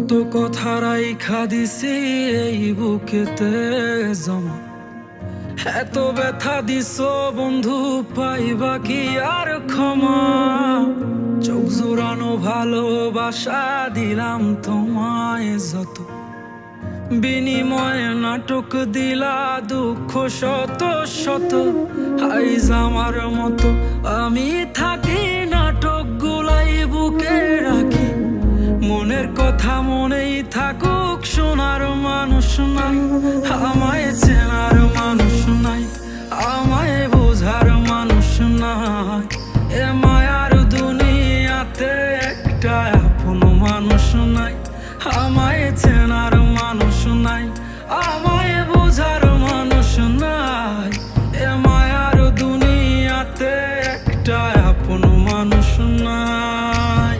কত কথা রাইখা দিছি এই বুকেতে জমা, এত ব্যথা দিছ বন্ধু পাইবা কি আর ক্ষমা। চোখ জোড়ানো ভালোবাসা দিলাম তোমায় যত, বিনিময়ে নাটক দিলা দুঃখ শত শত। আইজ আমার মতো আমি থাকি নাটক গুলাই বুকে রাখি, মনের কথা মনেই থাকুক, শোনার মানুষ নাই, আমায় চেনার মানুষ নাই, আমায় বোঝার মানুষ নাই। এ মায়ার দুনিয়াতে একটা আপন মানুষ নাই, আমায় চেনার মানুষ নাই, আমায় বোঝার মানুষ নাই। এ মায়ার দুনিয়াতে একটা আপন মানুষ নাই।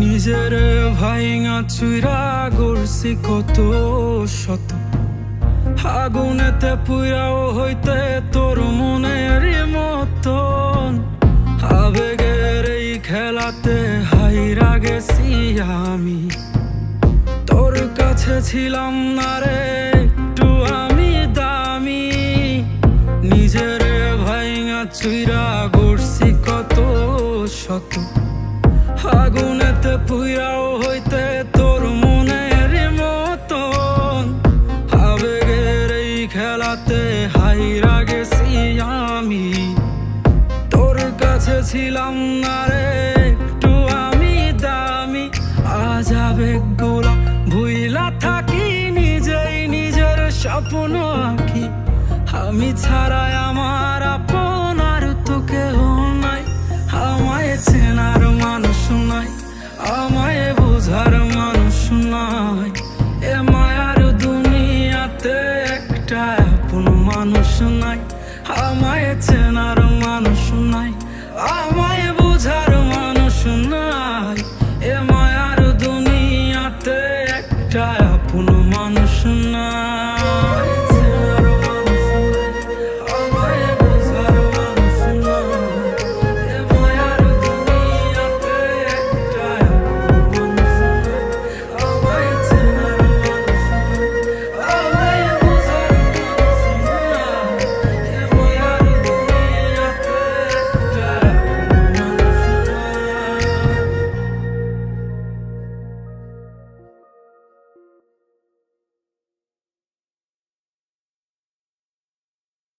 নিজের ভাইঙা চুইরা গড়ছি কত শত, আগুনেতে পুইরাও হইতে তোর মনের মতন। আবেগের এই খেলাতে হাইরা গেছি আমি, তোর কাছে ছিলাম না রে একটু আমি দামি। নিজের ভাইঙা চুইরা গড়ছি কত শত, আগুনেতে পুইরাও হইতে তোর মনের মতন। আবেগের এই খেলাতে হাইরা গেছি আমি, তোর কাছে ছিলাম না রে একটু আমি দামি। আজ আবেগগুলা ভুইলা থাকি, নিজেই নিজের স্বপ্ন আঁকি, আমি ছাড়াই আমার